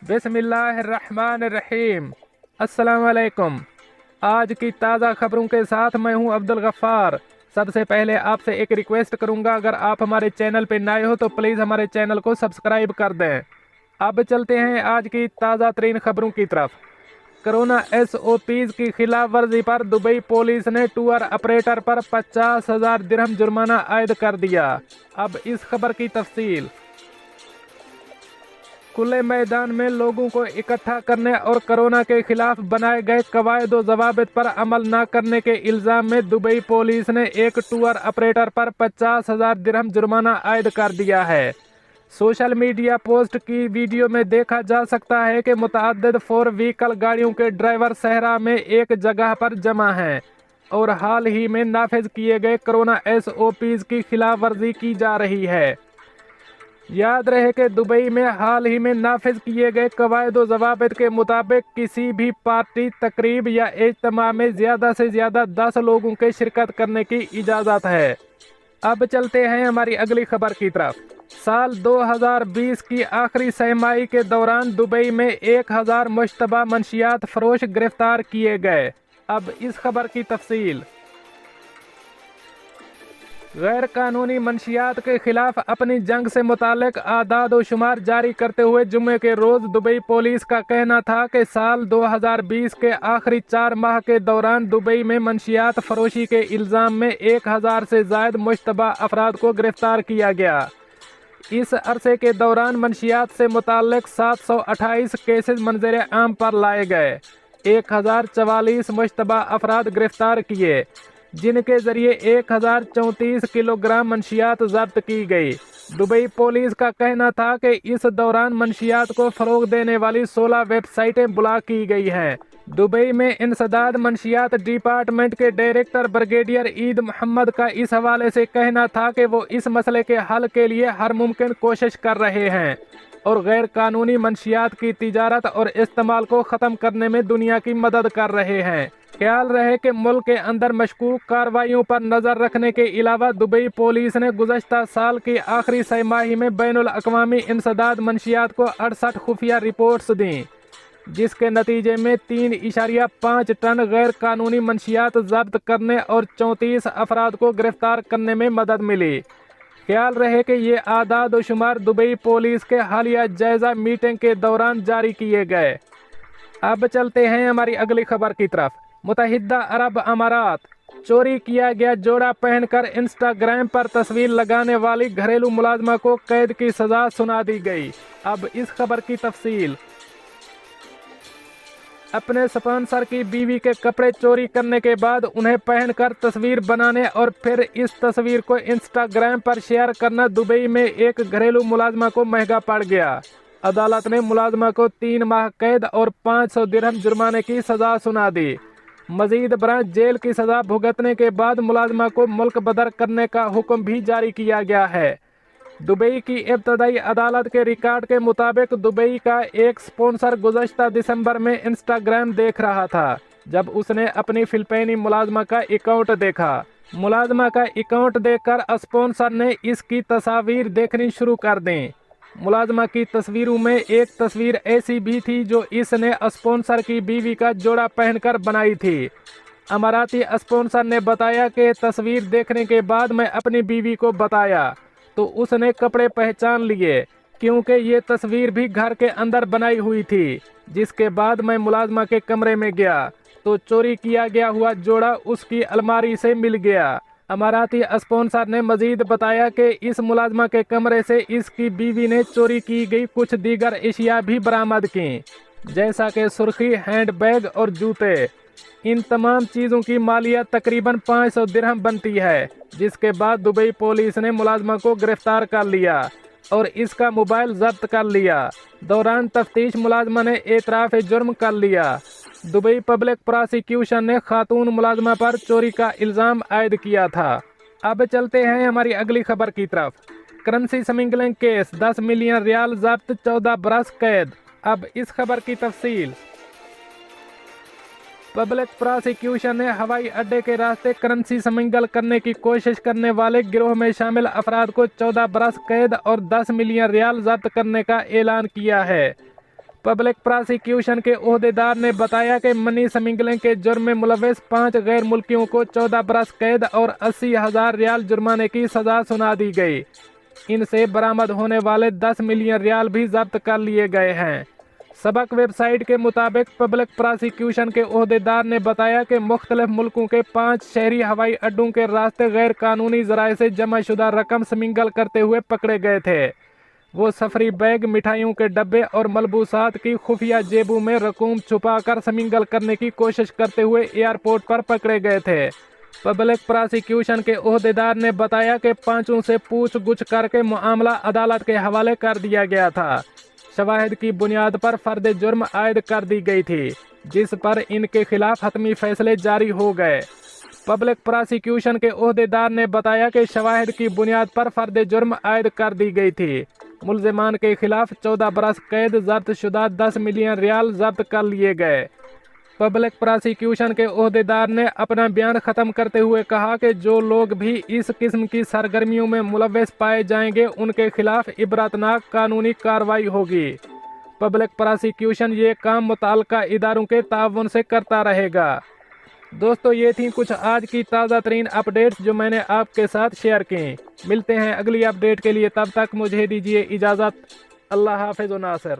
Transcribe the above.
बिस्मिल्लाहिर्रहमानिर्रहीम। अस्सलाम वालेकुम। आज की ताज़ा खबरों के साथ मैं हूं अब्दुल गफ्फार। सबसे पहले आपसे एक रिक्वेस्ट करूंगा, अगर आप हमारे चैनल पर नए हो तो प्लीज़ हमारे चैनल को सब्सक्राइब कर दें। अब चलते हैं आज की ताज़ा तरीन खबरों की तरफ। कोरोना SOPs की खिलाफ वर्जी पर दुबई पुलिस ने टूर ऑपरेटर पर 50,000 दिरहम जुर्माना आयद कर दिया। अब इस खबर की तफसील। खुले मैदान में लोगों को इकट्ठा करने और कोरोना के खिलाफ बनाए गए कवायद व जवाबित पर अमल न करने के इल्ज़ाम में दुबई पुलिस ने एक टूर ऑपरेटर पर 50,000 दिरहम जुर्माना आयद कर दिया है। सोशल मीडिया पोस्ट की वीडियो में देखा जा सकता है कि मुतअद्दिद 4 व्हीकल गाड़ियों के ड्राइवर सहरा में एक जगह पर जमा हैं और हाल ही में नाफिज किए गए कोरोना SOPs की खिलाफ वर्जी की जा रही है। याद रहे कि दुबई में हाल ही में नाफिज किए गए कवायद व ज़वाबित के मुताबिक किसी भी पार्टी, तकरीब या इज्तिमा में ज़्यादा से ज़्यादा 10 लोगों के शिरकत करने की इजाज़त है। अब चलते हैं हमारी अगली खबर की तरफ। साल 2020 की आखिरी सहमाही के दौरान दुबई में 1000 मुश्तबा मंशियात फरोश गिरफ्तार किए गए। अब इस खबर की तफसील। गैर कानूनी मंशियात के खिलाफ अपनी जंग से मुतालिक आदाद व शुमार जारी करते हुए जुम्मे के रोज़ दुबई पुलिस का कहना था कि साल 2020 के आखिरी 4 माह के दौरान दुबई में मंशियात फरोशी के इल्ज़ाम में 1000 से ज़ायद मुश्तबा अफराद को गिरफ्तार किया गया। इस अरसे के दौरान मंशियात से मुतालिक 728 केसेस मंजर आम पर लाए गए। 1044 मुश्तबा अफराद गिरफ्तार किए, जिनके जरिए 1034 किलोग्राम मंशियात जब्त की गई। दुबई पुलिस का कहना था कि इस दौरान मंशियात को फ़रोग देने वाली 16 वेबसाइटें ब्लॉक की गई हैं। दुबई में इंसदाद मंशियात डिपार्टमेंट के डायरेक्टर ब्रिगेडियर ईद मोहम्मद का इस हवाले से कहना था कि वो इस मसले के हल के लिए हर मुमकिन कोशिश कर रहे हैं और गैर कानूनी मंशियात की तिजारत और इस्तेमाल को ख़त्म करने में दुनिया की मदद कर रहे हैं। ख्याल रहे कि मुल्क के अंदर मशकूक कार्रवाइयों पर नज़र रखने के अलावा दुबई पुलिस ने गुज़श्ता साल की आखिरी छमाही में बैनुल अक़वामी इंसदाद मंशियात को 68 खुफिया रिपोर्ट्स दी, जिसके नतीजे में 3.5 टन गैर कानूनी मंशियात जब्त करने और 34 अफराद को गिरफ्तार करने में मदद मिली। ख्याल रहे कि ये आदाद व शुमार दुबई पुलिस के हालिया जायज़ा मीटिंग के दौरान जारी किए गए। अब चलते हैं हमारी अगली खबर की तरफ। मुत्तहिदा अरब अमारात। चोरी किया गया जोड़ा पहनकर इंस्टाग्राम पर तस्वीर लगाने वाली घरेलू मुलाजमा को कैद की सज़ा सुना दी गई। अब इस खबर की तफसील। अपने स्पॉन्सर की बीवी के कपड़े चोरी करने के बाद उन्हें पहनकर तस्वीर बनाने और फिर इस तस्वीर को इंस्टाग्राम पर शेयर करना दुबई में एक घरेलू मुलाजमा को महंगा पड़ गया। अदालत ने मुलाजमा को 3 माह कैद और 500 दिरहम जुर्माने की सज़ा सुना दी। मजीद बरस जेल की सज़ा भुगतने के बाद मुलाजमा को मुल्क बदर करने का हुक्म भी जारी किया गया है। दुबई की इब्तदाई अदालत के रिकॉर्ड के मुताबिक दुबई का एक स्पॉन्सर गुज़श्ता दिसंबर में इंस्टाग्राम देख रहा था जब उसने अपनी फिलिपाइनी मुलाजमा का अकाउंट देखा। मुलाजमा का अकाउंट देखकर स्पॉन्सर ने इसकी तस्वीर देखनी शुरू कर दी। मुलाजमा की तस्वीरों में एक तस्वीर ऐसी भी थी जो इसने स्पॉन्सर की बीवी का जोड़ा पहनकर बनाई थी। अमाराती स्पॉन्सर ने बताया कि तस्वीर देखने के बाद मैं अपनी बीवी को बताया तो उसने कपड़े पहचान लिए, क्योंकि ये तस्वीर भी घर के अंदर बनाई हुई थी। जिसके बाद मैं मुलाजमा के कमरे में गया तो चोरी किया गया हुआ जोड़ा उसकी अलमारी से मिल गया। अमाराती स्पॉन्सर ने मजीद बताया कि इस मुलाजमा के कमरे से इसकी बीवी ने चोरी की गई कुछ दीगर एशिया भी बरामद की, जैसा कि सुर्खी, हैंडबैग और जूते। इन तमाम चीज़ों की मालियत तकरीबन 500 दिरहम बनती है। जिसके बाद दुबई पुलिस ने मुलाजमा को गिरफ्तार कर लिया और इसका मोबाइल जब्त कर लिया। दौरान तफ्तीश मुलाजमा ने एतराफ़ जुर्म कर लिया। दुबई पब्लिक प्रोसिक्यूशन ने खातून मुलाजमा पर चोरी का इल्ज़ाम आयद किया था। अब चलते हैं हमारी अगली खबर की तरफ। Currency smuggling case, 10 million riyal जब्त, 14 बरस कैद। अब इस खबर की तफसील। पब्लिक प्रोसिक्यूशन ने हवाई अड्डे के रास्ते करेंसी स्मगल करने की कोशिश करने वाले गिरोह में शामिल अफराद को 14 बरस कैद और 10 मिलियन रियाल जब्त करने का ऐलान किया है। पब्लिक प्रोसिक्यूशन के ओहदेदार ने बताया कि मनी स्मगलिंग के जुर्म में मुलविस 5 गैर मुल्कियों को 14 बरस कैद और 80,000 रियाल जुर्माने की सजा सुना दी गई। इनसे बरामद होने वाले 10 मिलियन रियाल भी जब्त कर लिए गए हैं। सबक वेबसाइट के मुताबिक पब्लिक प्रोसिक्यूशन के ओहदेदार ने बताया कि मुख्तलिफ मुल्कों के 5 शहरी हवाई अड्डों के रास्ते गैर कानूनी ज़राए से जमा शुदा रकम स्मगल करते हुए पकड़े गए थे। वो सफरी बैग, मिठाइयों के डब्बे और मलबूसात की खुफिया जेबों में रकूम छुपाकर स्मगल करने की कोशिश करते हुए एयरपोर्ट पर पकड़े गए थे। पब्लिक प्रोसिक्यूशन के ओहदेदार ने बताया कि 5 से पूछगुछ करके मामला अदालत के हवाले कर दिया गया था। शवाहिद की बुनियाद पर फर्द जुर्म आयद कर दी गई थी, जिस पर इनके खिलाफ हतमी फैसले जारी हो गए। पब्लिक प्रोसिक्यूशन के ओहदेदार ने बताया कि शवाहिद की बुनियाद पर फर्द जुर्म आयद कर दी गई थी। मुल्जिमान के खिलाफ 14 बरस कैद, जब्त शुदा 10 मिलियन रियाल जब्त कर लिए गए। पब्लिक प्रोसिक्यूशन के ओहदेदार ने अपना बयान ख़त्म करते हुए कहा कि जो लोग भी इस किस्म की सरगर्मियों में मुलव्वस पाए जाएंगे उनके खिलाफ इबरतनाक कानूनी कार्रवाई होगी। पब्लिक प्रोसिक्यूशन ये काम मुताल्लिका इदारों के ताउन से करता रहेगा। दोस्तों, ये थी कुछ आज की ताज़ा तरीन अपडेट्स जो मैंने आपके साथ शेयर की। मिलते हैं अगली अपडेट के लिए, तब तक मुझे दीजिए इजाज़त। अल्लाह हाफ़िज़ नासिर।